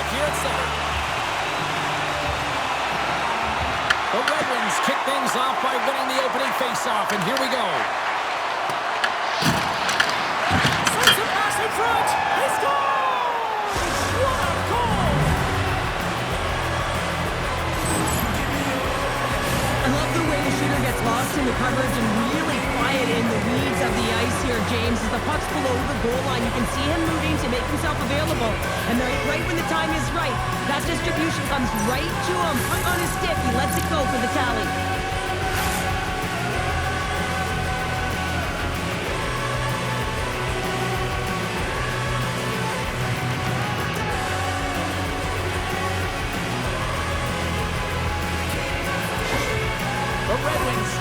puck here at center. The Red Wings kick things off by winning the opening faceoff, and here we go. Sends a pass in front. He scores! What a goal! I love the way the shooter gets lost in the coverage and really quiet in the weeds of the ice here, James. As the puck's below the goal line, you can see him moving to make himself available. And right when the time is right, that distribution comes right to him. Puck on his stick, he lets it go for the tally.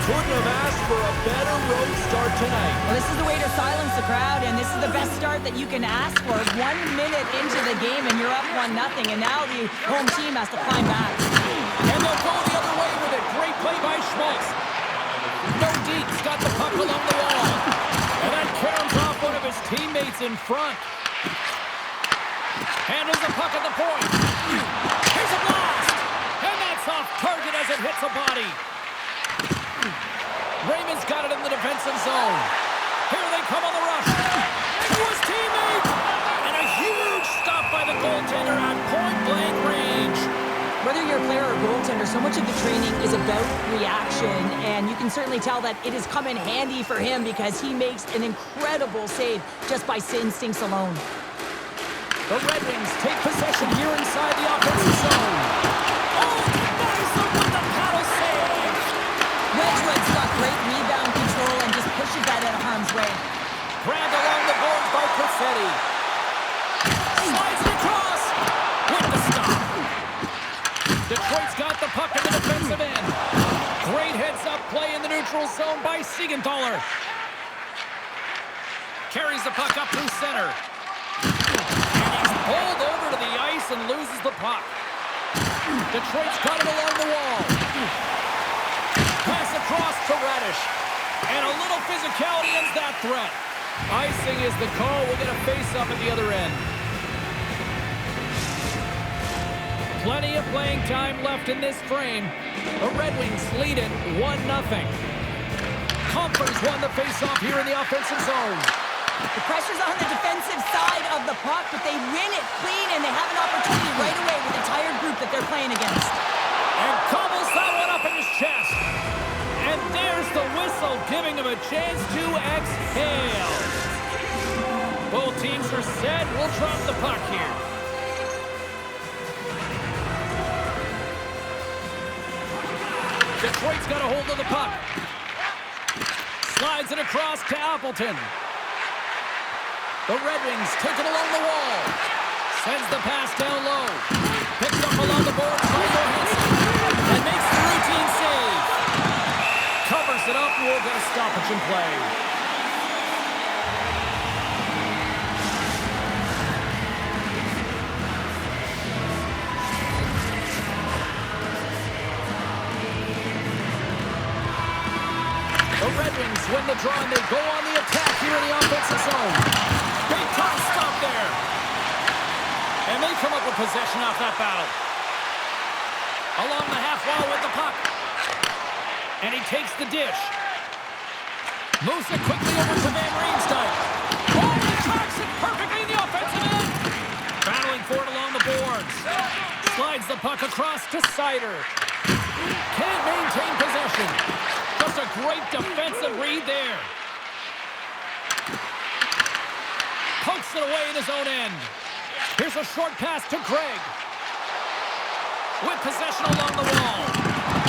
Couldn't have asked for a better road start tonight. Well, this is the way to silence the crowd, and this is the best start that you can ask for. 1 minute into the game, and you're up 1-0, and now the home team has to climb back. And they'll go the other way with it. Great play by Schmaltz. Nordiques got the puck along the wall. And that caroms off one of his teammates in front. Handles the puck at the point. Here's a blast! And that's off target as it hits a body. Raymond's got it in the defensive zone. Here they come on the rush. To his teammate! And a huge stop by the goaltender at point-blank range. Whether you're a player or goaltender, so much of the training is about reaction, and you can certainly tell that it has come in handy for him because he makes an incredible save just by instincts alone. The Red Wings take possession here inside the offensive zone. Oh, denies them with the paddle save! Wedgewood's got great rebound control and just pushes that out of harm's way. Grabbed along the boards by Perfetti. Slides it across with the stop. Detroit's got the puck in the defensive end. Great heads-up play in the neutral zone by Siegenthaler. Carries the puck up through center. And he's pulled over to the ice and loses the puck. Detroit's got it along the wall. Pass across to Radish. And a little physicality ends that threat. Icing is the call. We'll get a face-up at the other end. Plenty of playing time left in this frame. The Red Wings lead it 1-0. Compers won the face-off here in the offensive zone. The pressure's on the defensive side of the puck, but they win it clean, and they have an opportunity right away with the entire group that they're playing against. And cobbles that one up in his chest. And there's the whistle, giving him a chance to exhale. Both teams are set. We'll drop the puck here. Detroit's got a hold of the puck. Slides it across to Appleton. The Red Wings take it along the wall. Sends the pass down low. Picked up along the boards by Johansson. And makes the routine save. Covers it up, and we'll get a stoppage in play. The Red Wings win the draw, and they go on the attack here in the offensive zone. Big time stop there. And they come up with possession off that battle. Along the half wall with the puck. And he takes the dish. Moves it quickly over to Van Riemsdyk. Oh, he tracks it perfectly in the offensive end. Battling for it along the boards. Slides the puck across to Sider. Can't maintain possession. Just a great defensive read there. Pokes it away in his own end. Here's a short pass to Craig. With possession along the wall.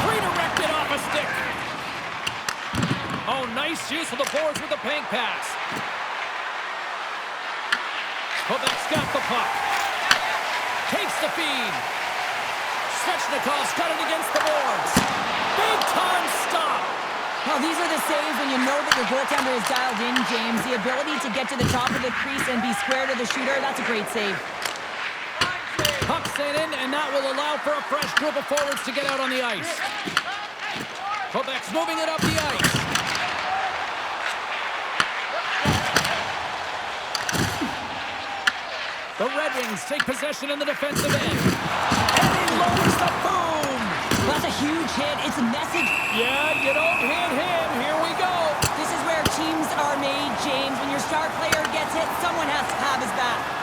Redirected off a stick. Oh, nice use of the boards with the bank pass. Quebec's got the puck. Takes the feed. Svechnikov's got it against the boards. Big time stop. Well, these are the saves when you know that your goaltender is dialed in, James. The ability to get to the top of the crease and be square to the shooter, that's a great save. Puck sent in, and that will allow for a fresh group of forwards to get out on the ice. Quebec's moving it up the ice. The Red Wings take possession in the defensive end. And he lowers the boom! That's a huge hit. It's a message. Yeah, you don't hit him. Here we go. This is where teams are made, James. When your star player gets hit, someone has to have his back.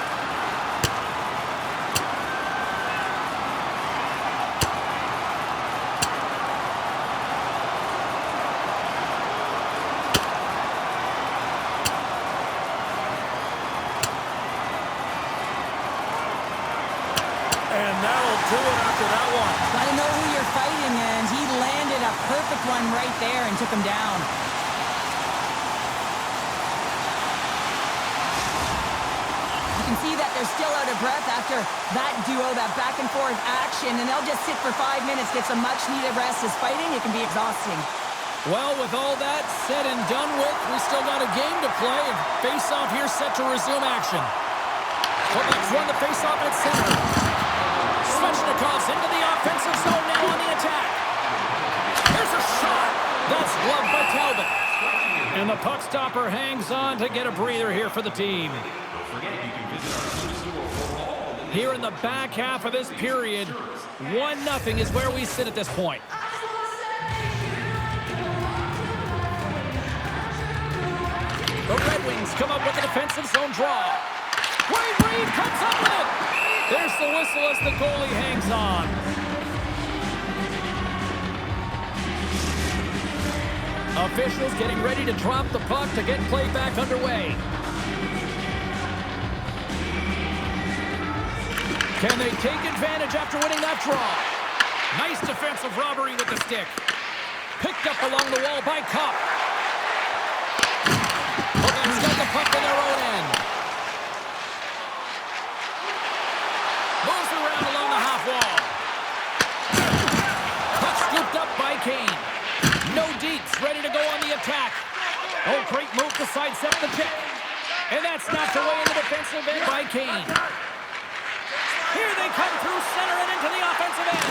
And that'll do it after that one. Gotta know who you're fighting, and he landed a perfect one right there and took him down. You can see that they're still out of breath after that duo, that back and forth action, and they'll just sit for 5 minutes, get some much needed rest. As fighting, it can be exhausting. Well, with all that said and done with, we still got a game to play. And face-off here set to resume action. Quebec's won the face-off at center. Svechnikov's into the offensive zone now on the attack. Here's a shot. That's gloved by Talbot. And the puck stopper hangs on to get a breather here for the team. Here in the back half of this period, 1-0 is where we sit at this point. The Red Wings come up with a defensive zone draw. Wade Reed comes up with it. There's the whistle as the goalie hangs on. Officials getting ready to drop the puck to get play back underway. Can they take advantage after winning that draw? Nice defensive robbery with the stick. Picked up along the wall by Kopp. Quebec's got the puck in their own end. Moves around along the half wall. Puck scooped up by Kane. No deets, ready to go on the attack. Oh, great move to sidestep the check. And that's knocked away in the defensive end by Kane. Here they come through center and into the offensive end.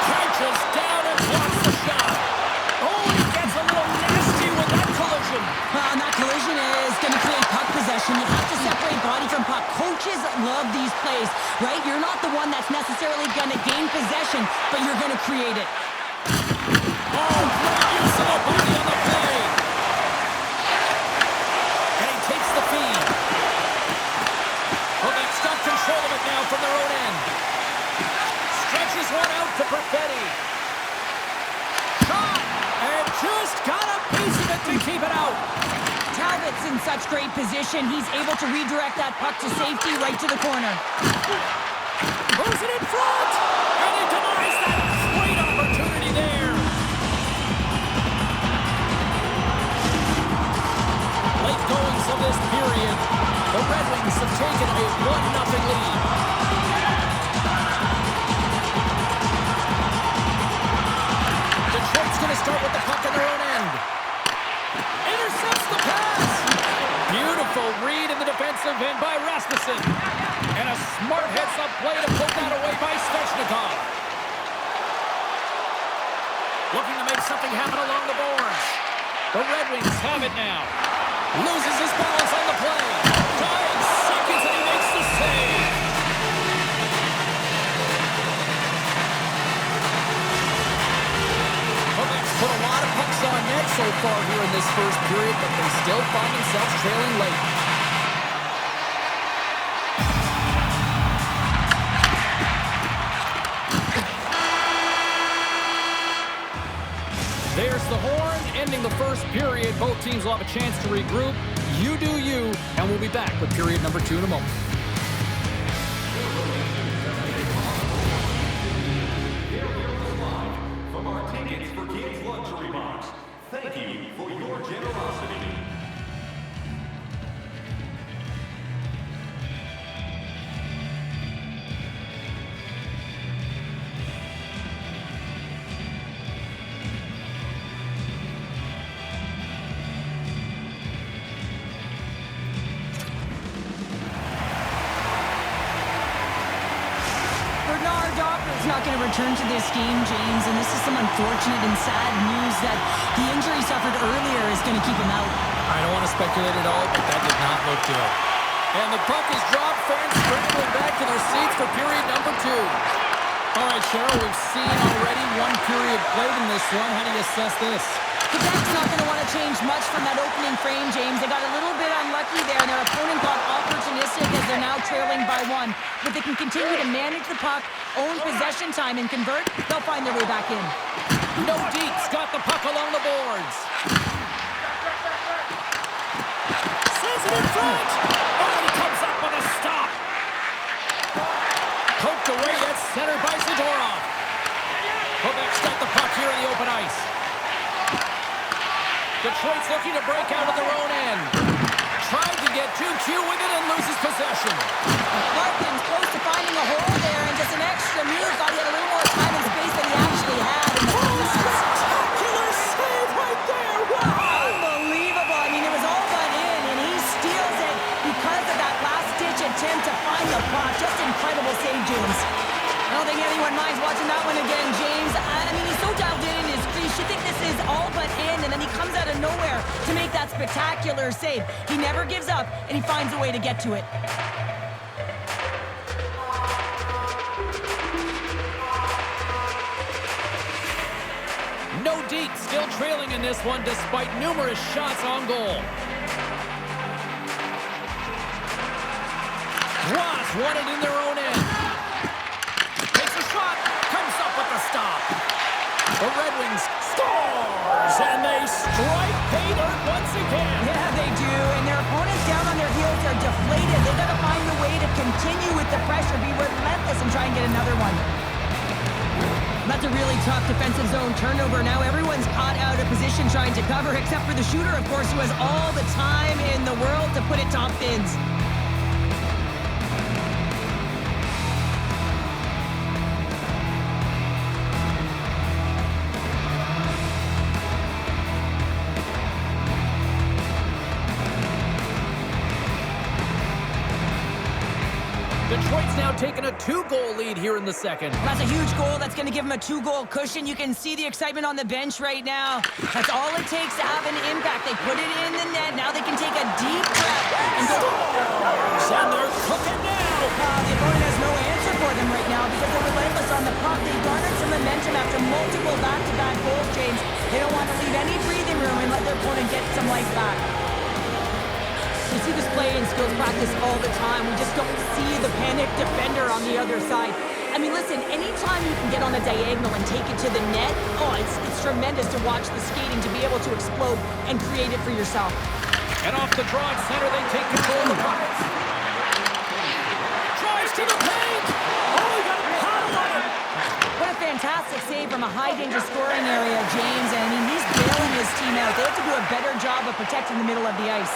Crouches down and blocks the shot. Oh, he gets a little nasty with that collision. And that collision is going to create puck possession. You have to separate body from puck. Coaches love these plays, right? You're not the one that's necessarily going to gain possession, but you're going to create it. Oh, great use of the body on the play. And he takes the feed. Quebec's got control of it now from their own end. Stretches one out to Perfetti. Shot! And just got a piece of it to keep it out. Talbot's in such great position. He's able to redirect that puck to safety right to the corner. Moves it in front! And he denies that great opportunity there. Late goings of this period, the Red Wings have taken a 1-0 lead. Detroit's going to start with the puck in their own end. Intercepts the pass. Beautiful read in the defensive end by Rasmussen. And a smart heads-up play to put that away by Svechnikov. Looking to make something happen along the boards. The Red Wings have it now. Loses his balance on the play. Dying seconds and he makes the save. Quebec's put a lot of pucks on net so far here in this first period, but they still find themselves trailing late. There's the horn, ending the first period. Both teams will have a chance to regroup. You do you, and we'll be back with period number 2 in a moment. From our Tickets for Kids luxury box, thank you for your generosity. Not going to return to this game, James, and this is some unfortunate and sad news that the injury suffered earlier is going to keep him out. I don't want to speculate at all, but that did not look good. And the puck is dropped, fans move. All right, Cheryl, we've seen already one period played in this one. How do you assess this? Quebec's not going to want to change much from that opening frame, James. They got a little bit unlucky there, and their opponent got opportunistic as they're now trailing by 1. But they can continue to manage the puck, own possession time, and convert. They'll find their way back in. Nordiques got the puck along the boards. Sends it in front. Oh, he comes up with a stop. Poked away at center by Zadorov. Quebec's got the puck here in the open ice. Detroit's looking to break out of their own end. Tried to get 2Q with it and loses possession. Larkin's close to finding a hole there, and just an extra move. Thought he had a little more time and space than he actually had. Spectacular save right there! Wow! Unbelievable. I mean, it was all but in, and he steals it because of that last-ditch attempt to find the puck. Just incredible save, James. I don't think anyone minds watching that one again, James. I mean, he's so dialed in his crease. You think this is all but in, and then he comes out of nowhere to make that spectacular save. He never gives up, and he finds a way to get to it. Nordiques still trailing in this one despite numerous shots on goal. Ross won it in their own end. Takes a shot, comes up with the stop. The Red Wings scores, and they strike pay dirt once again. Yeah, they do, and their opponents down on their heels are deflated. They got to find a way to continue with the pressure, be relentless, and try and get another one. That's a really tough defensive zone turnover. Now everyone's caught out of position trying to cover, except for the shooter, of course, who has all the time in the world to put it top bins. Detroit's now taking a 2-goal lead here in the second. That's a huge goal. That's going to give him a 2-goal cushion. You can see the excitement on the bench right now. That's all it takes to have an impact. They put it in the net. Now they can take a deep breath and go. And they're cooking now. The opponent has no answer for them right now because they're relentless on the puck. They garnered some momentum after multiple back-to-back goals, James. They don't want to leave any breathing room and let their opponent get some life back. We see this play in skills practice all the time. We just don't see the panic defender on the other side. I mean, listen, anytime you can get on a diagonal and take it to the net, it's tremendous to watch the skating, to be able to explode and create it for yourself. And off the draw at center, they take control of the puck. Drives to the paint! Oh, he got a paddle on it! What a fantastic save from a high-danger scoring area, James. And I mean, he's bailing his team out. They have to do a better job of protecting the middle of the ice.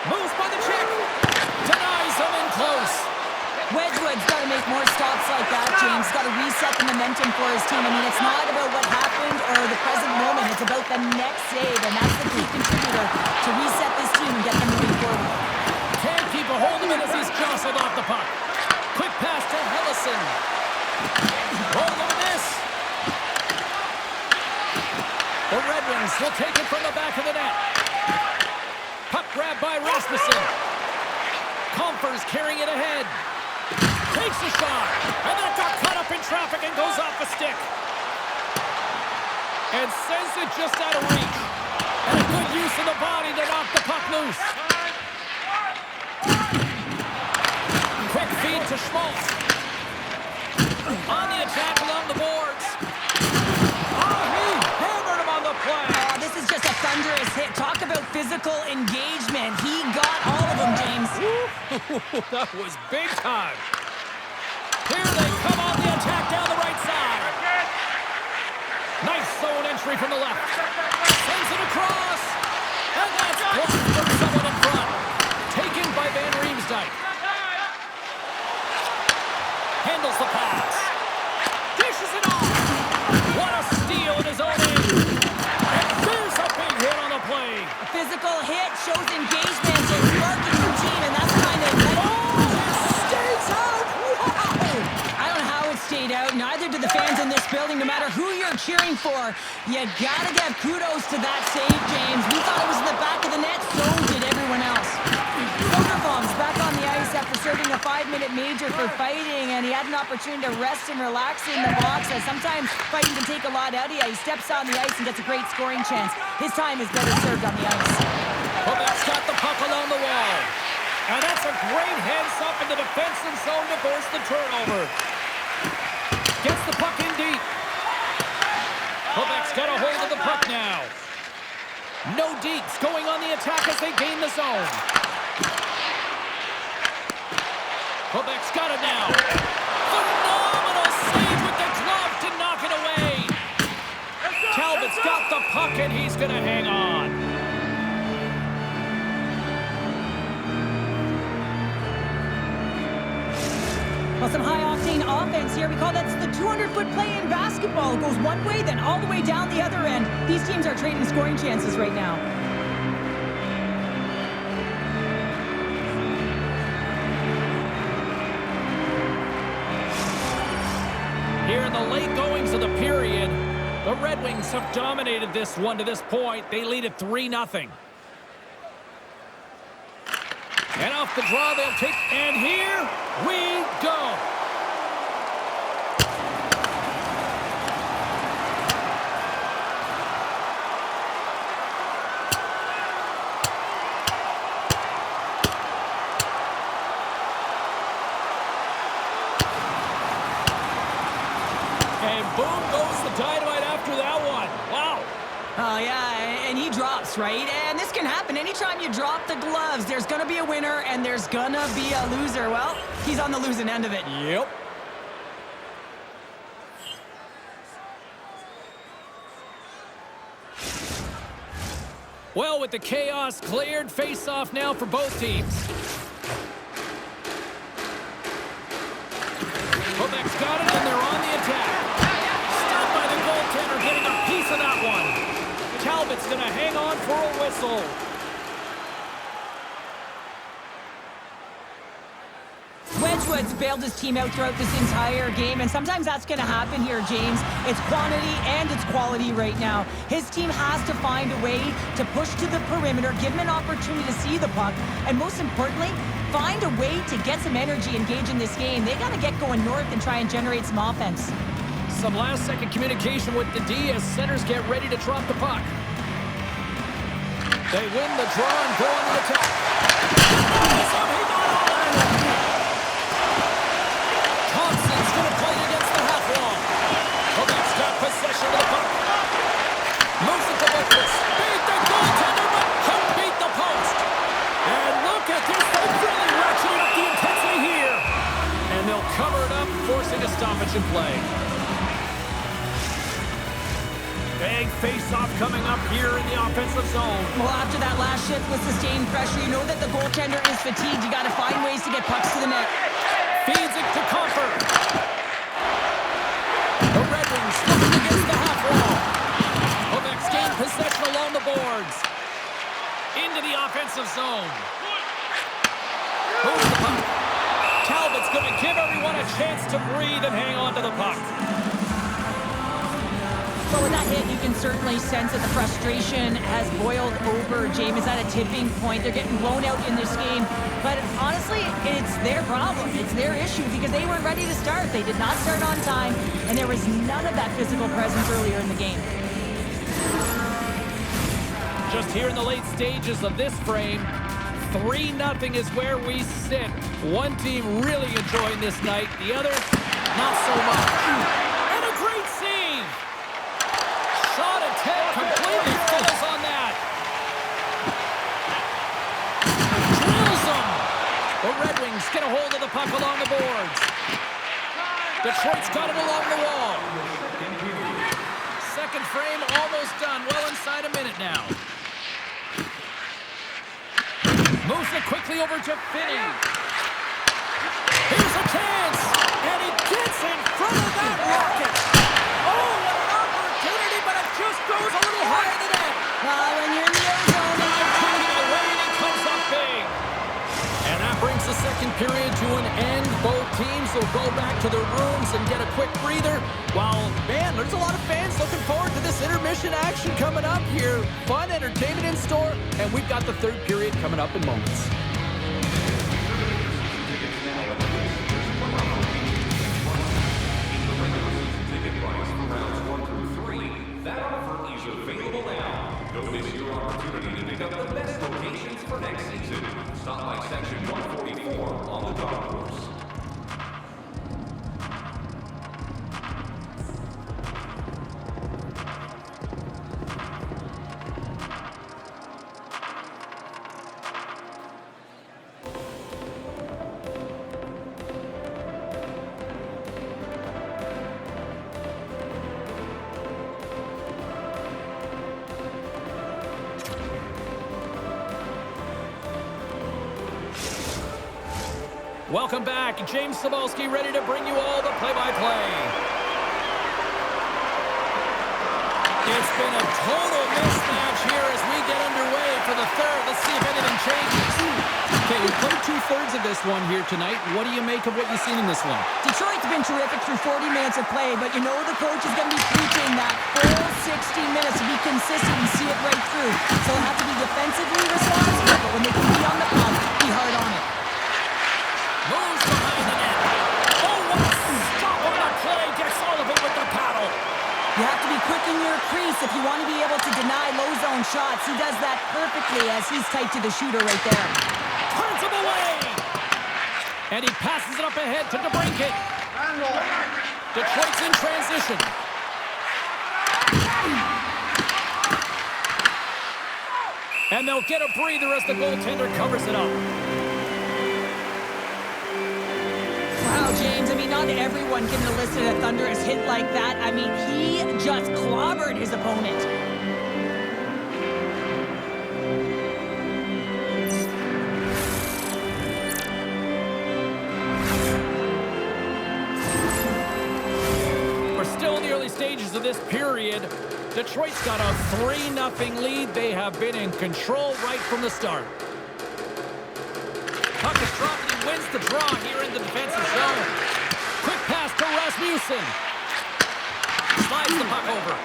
Moves by the check. Denies them in close. Wedgewood's got to make more stops like that, James. Got to reset the momentum for his team. I mean, it's not about what happened or the present moment. It's about the next save, and that's the key contributor to reset this team and get them moving forward. Can't keep a hold of it as he's jostled off the puck. Quick pass to Hellison. Oh, look at this. The Red Wings will take it from the back of the net. Puck grab by Rasmussen. Comfers carrying it ahead. Takes a shot. And that got caught up in traffic and goes off the stick. And sends it just out of reach. And a good use of the body to knock the puck loose. Quick feed to Schmaltz. On the attack along the boards. Oh, he hammered him on the play. This is just a thunderous hit. Talk about physical engagement. He got all of them, James. That was big time. Here they come on the attack down the right side. Nice zone entry from the left. Sends it across. And that's blocked from someone in front. Taken by Van Riemsdyk. Handles the pass. Dishes it off. What a steal in his own end. And there's a big hit on the play. A physical hit shows engagement. It's sparking your team, and that's kind of... Stays out. Wow. I don't know how it stayed out. Neither do the fans in this building, no matter who you're cheering for. You gotta give kudos to that save, James. We thought it was in the back of the net, so did everyone else. Soderblom's back on the ice after serving a 5-minute major for fighting, and he had an opportunity to rest and relax in the box, as sometimes fighting can take a lot out of you. He steps on the ice and gets a great scoring chance. His time is better served on the ice. Quebec's got the puck along the wall. And that's a great heads-up in the defensive zone to force the turnover. Gets the puck in deep. Quebec's got a hold of the puck now. Nordiques going on the attack as they gain the zone. Quebec's got it now. Phenomenal save with the glove to knock it away. Talbot's got the puck and he's going to hang on. Well, some high-octane offense here. We call that the 200-foot play in basketball. It goes one way, then all the way down the other end. These teams are trading scoring chances right now. Here in the late goings of the period, the Red Wings have dominated this one to this point. They lead it 3-0. And off the draw, they'll take, and here we go. And boom goes the dynamite after that one. Wow. Oh, yeah, and he drops, right? And this can happen. Anytime you drop the gloves, there's going to be a winner and there's going to be a loser. Well, he's on the losing end of it. Yep. Well, with the chaos cleared, face-off now for both teams. Quebec's got it, and they're on the attack. Stopped by the goaltender, getting a piece of that one. Talbot's going to hang on for a whistle. Wedgewood's bailed his team out throughout this entire game, and sometimes that's going to happen here, James. It's quantity and it's quality right now. His team has to find a way to push to the perimeter, give him an opportunity to see the puck, and most importantly, find a way to get some energy engaged in this game. They got to get going north and try and generate some offense. Some last-second communication with the D as centers get ready to drop the puck. They win the draw and go on the attack. Thompson's going to play against the half wall. Quebec's got possession of the puck. Moves it to Memphis. Beat the goaltender, but couldn't beat the post. And look at this. They're really ratcheting up the intensity here. And they'll cover it up, forcing a stoppage in play. Big face-off coming up here in the offensive zone. Well, after that last shift with sustained pressure, you know that the goaltender is fatigued. You got to find ways to get pucks to the net. Feeds it to Comfort. The Red Wings looking against the half wall. Quebec's gained possession along the boards. Into the offensive zone. Moves the puck. Talbot's going to give everyone a chance to breathe and hang on to the puck. But with that hit, you can certainly sense that the frustration has boiled over. James is at a tipping point. They're getting blown out in this game. But honestly, it's their problem. It's their issue because they weren't ready to start. They did not start on time, and there was none of that physical presence earlier in the game. Just here in the late stages of this frame, 3-0 is where we sit. One team really enjoying this night, the other, not so much. And a great save! Shot attempt completely falls on that. Drills them. The Red Wings get a hold of the puck along the boards. Detroit's got it along the wall. Second frame almost done. Well inside a minute now. Moves it quickly over to Finney. Here's a chance. And he gets in front of that rocket. Oh, what an opportunity, but it just goes a little higher than that. When you're in the ozone, Now taking it away, and he comes up big. And that brings the second period to an end. Both teams will go back to their rooms and get a quick breather. While, man, there's a lot of fans looking forward to this intermission action coming up here. Fun entertainment in store, and we've got the third period coming up in moments. Welcome back. James Cybulski ready to bring you all the play-by-play. It's been a total mismatch here as we get underway for the third. Let's see if anything changes. Okay, we played two-thirds of this one here tonight. What do you make of what you've seen in this one? Detroit's been terrific through 40 minutes of play, but you know the coach is going to be preaching that full 60 minutes to be consistent and see it right through. So it'll have to be defensively responsible, but when they can be on the pump, be hard on it. Moves behind the net. Oh, what a stop on the play. Gets all of it with the paddle. You have to be quick in your crease if you want to be able to deny low zone shots. He does that perfectly as he's tight to the shooter right there. Turns him away. And he passes it up ahead to DeBrincat. Detroit's in transition. And they'll get a breather as the goaltender covers it up. Wow, James, I mean, not everyone can elicit a thunderous hit like that. I mean, he just clobbered his opponent. We're still in the early stages of this period. Detroit's got a 3-0 lead. They have been in control right from the start. Puck is dropped and he wins the draw here in the defensive zone. Quick pass to Rasmussen. Slides the puck over.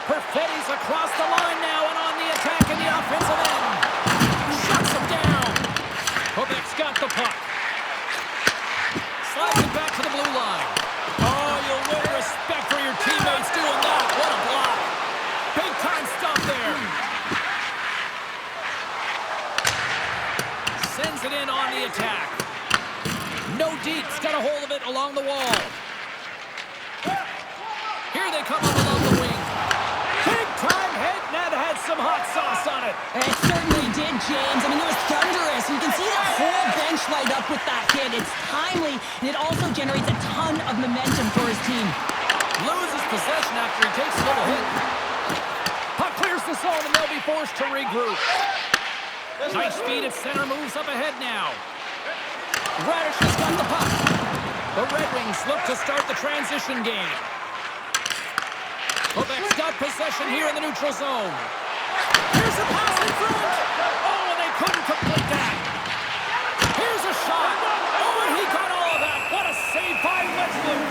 Perfetti's across the line now and on the attack in the offensive end. Shuts him down. Quebec's got the puck. Slides it back to the blue line. Oh, you'll win respect for your teammates doing that. What a block. Big time stop there. Sends it in on the attack. Nordiques got a hold of it along the wall. Here they come up along the wing. Big time hit, and that had some hot sauce on it. It certainly did, James. I mean, it was thunderous. You can see the whole bench light up with that hit. It's timely, and it also generates a ton of momentum for his team. Loses possession after he takes a little hit. Puck clears the zone, and they'll be forced to regroup. Nice speed at center, moves up ahead now. Radish has got the puck. The Red Wings look to start the transition game. Quebec's got possession here in the neutral zone. Here's a pass in front. Oh, and they couldn't complete that. Here's a shot. Oh, and he got all of that. What a save by Wedgewood.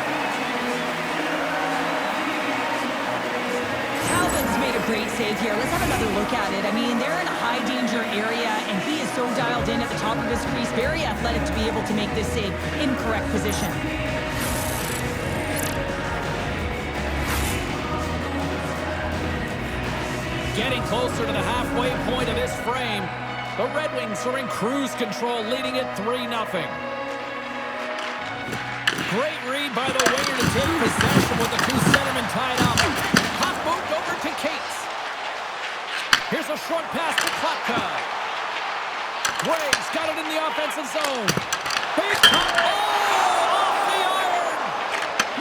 Talbot's made a great save here. Let's have another look at it. I mean, they're in a high-danger area, and he is so dialed in at the top of his crease. Very athletic to be able to make this save in correct position. Getting closer to the halfway point of this frame. The Red Wings are in cruise control, leading it 3-0. Great read by the winger to take possession with the two centermen tied up. Puck moved over to Cates. Here's a short pass to Klapka. Graves got it in the offensive zone. Big puck. Oh, off the iron.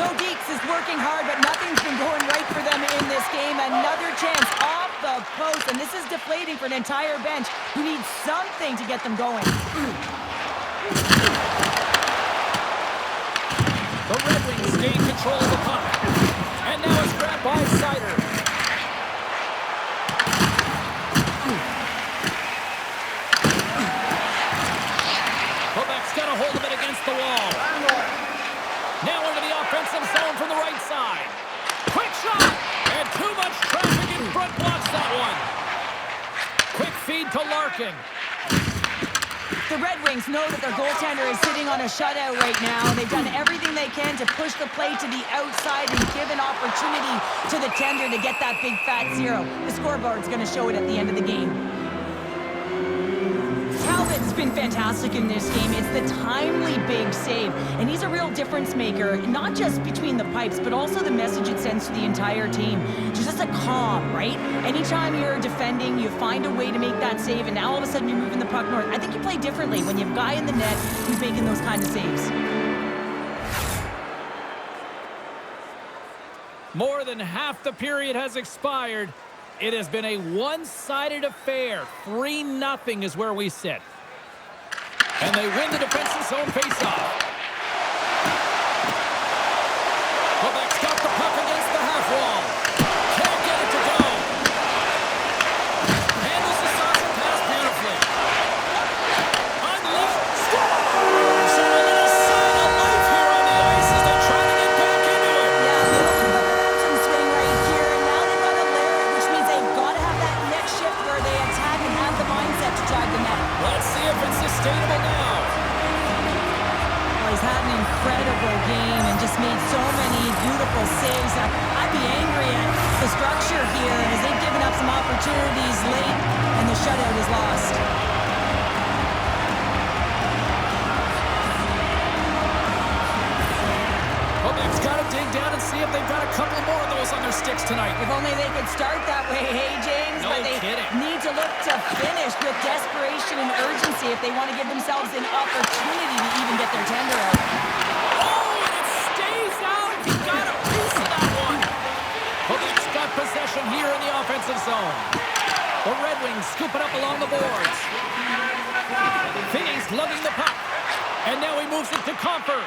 Nordiques is working hard, but nothing's been going right for them in this game. Another chance off the post, and this is deflating for an entire bench who needs something to get them going. The Red Wings gain control of the puck. And now it's grabbed by Sider. Quebec's got a hold of it against the wall. Now into the offensive zone from the right side. Quick shot! And too much traffic in front blocks that one. Quick feed to Larkin. The Red Wings know that their goaltender is sitting on a shutout right now. They've done everything they can to push the play to the outside and give an opportunity to the tender to get that big fat zero. The scoreboard's going to show it at the end of the game. Talbot's been fantastic in this game. It's the timely big save, and he's a real difference maker, not just between the pipes, but also the message it sends to the entire team. Just a calm, right? Anytime you're defending, you find a way to make that save, and now all of a sudden you're moving the puck north. I think you play differently when you have a guy in the net who's making those kind of saves. More than half the period has expired. It has been a one-sided affair. 3-0 is where we sit. And they win the defensive zone faceoff. Quebec's got the puck against the half wall. Can't get it to go. Handles the saucer pass beautifully. Unleashed. Scores! And a little sign of life here on the ice as they try to get back into it. Yeah, a little bit of a momentum swing right here, and now they've got to layer it, which means they've got to have that next shift where they attack and have the mindset to drive the net. Let's see if it's sustainable now. Well, he's had an incredible game and just made so many beautiful saves. I'd be angry at the structure here as they've given up some opportunities late, and the shutout is lost. Quebec's got to dig down and see if they've got a couple more of those on their sticks tonight. If only they could start that way, hey, James? No but they kidding. need to look to finish with desperation and urgency if they want to give themselves an opportunity to even get their tender out. Oh, and it stays out. He got a piece of that one. Quebec's got possession here in the offensive zone. The Red Wings scoop it up along the boards. Finney's lugging the puck. And now he moves it to Comfer.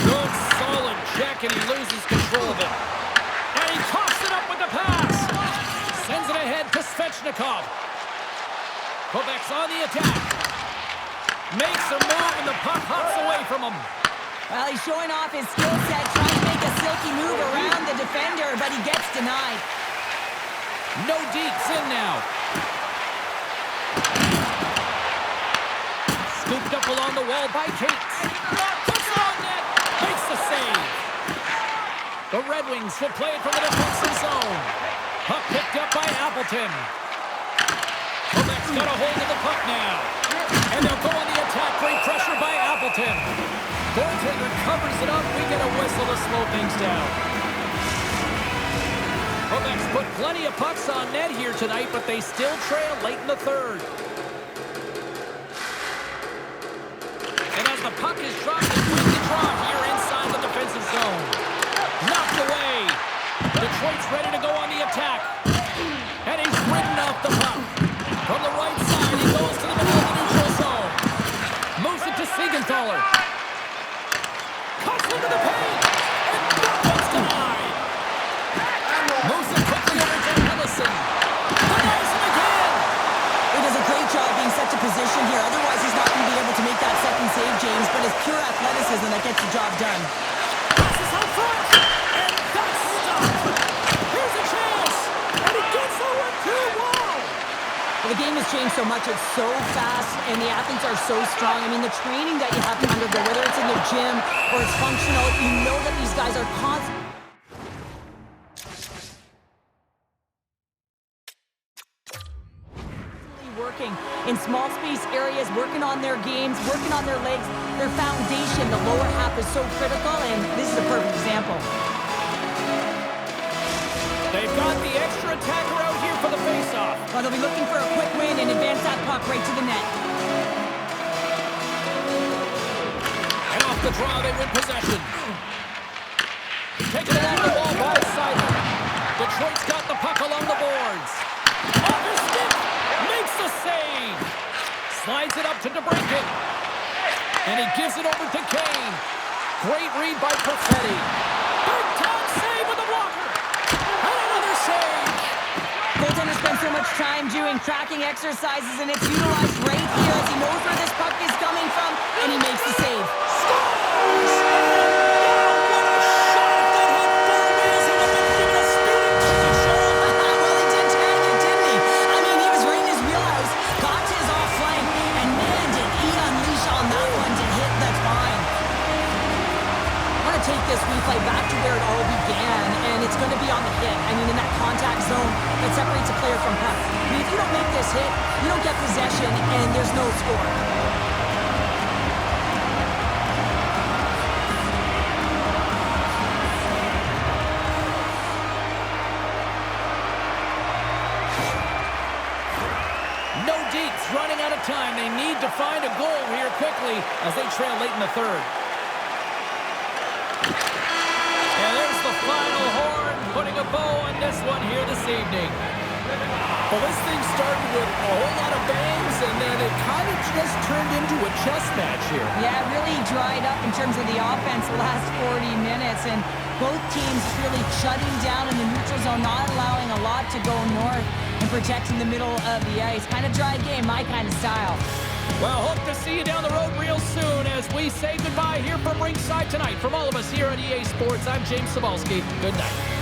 Good solid check, and he loses control of it. And he coughs it up with the pass. Sends it ahead to Svechnikov. Quebec's on the attack. Makes a move, and the puck hops away from him. Well, he's showing off his skill set, trying to make a silky move around the defender, but he gets denied. No deets in now. Scooped up along the wall by Cates. Puts it on net. Makes the save. The Red Wings will play it from the defensive zone. Puck picked up by Appleton. Quebec's got a hold of the puck now. And they'll go on the attack. Great pressure by Appleton. Goaltender covers it up. We get a whistle to slow things down. Quebec's put plenty of pucks on net here tonight, but they still trail late in the third. And as the puck is dropped, they quickly draw here inside the defensive zone. Knocked away. Detroit's ready to go on the attack. And he's ridden off the puck. From the right side, he goes to the middle of the neutral zone. Moves it to Siegenthaler. Cuts into the paint. And that one's denied. Moves it quickly over to Ellison. Denies him again. He does a great job being such a position here. Otherwise, he's not going to be able to make that second save, James, but it's pure athleticism that gets the job done. Passes out front. And that's stopped. Here's a chance. And he gets the 1-2 wall. Well, the game has changed so much. It's so fast, and the athletes are so strong. I mean, the training that you have to undergo, whether it's in the gym or it's functional, you know that these guys are constantly working in small space areas, working on their games, working on their legs, their foundation. The lower half is so critical, and this is a perfect example. They've got the extra attacker out here for the faceoff. Well, they'll be looking for a quick win and advance that puck right to the net. And off the draw, they win possession. Taken along the wall by Sider. Detroit's got the puck along the boards. Off his stick, makes the save. Slides it up to DeBrincat. And he gives it over to Kane. Great read by Perfetti. Big time save with the blocker. And another save. Goaltender spends so much time doing tracking exercises, and it's utilized right here as he knows where this puck is coming from, and he makes the save. Scores! What a shot that had four wheels and would have given a speeding touchdown. Well, he did tag it, didn't he? I mean, he was right in his wheelhouse, got to his off flank, and man, did he unleash on that one to hit the spine. I want to take this replay back to where it all began, and it's going to be on the hit. I mean, in that contact zone that separates a player from puck. I mean, if you don't make this hit, you don't get possession, and there's no score. No deets, running out of time. They need to find a goal here quickly as they trail late in the third. And there's the final horn, putting a bow on this one here this evening. Well, this thing started with a whole lot of bangs, and then it kind of just terms of the offense the last 40 minutes, and both teams really shutting down in the neutral zone, not allowing a lot to go north and protecting the middle of the ice. Kind of dry game, my kind of style. Well, hope to see you down the road real soon as we say goodbye here from ringside tonight. From all of us here at EA Sports, I'm James Cebulski. Good night.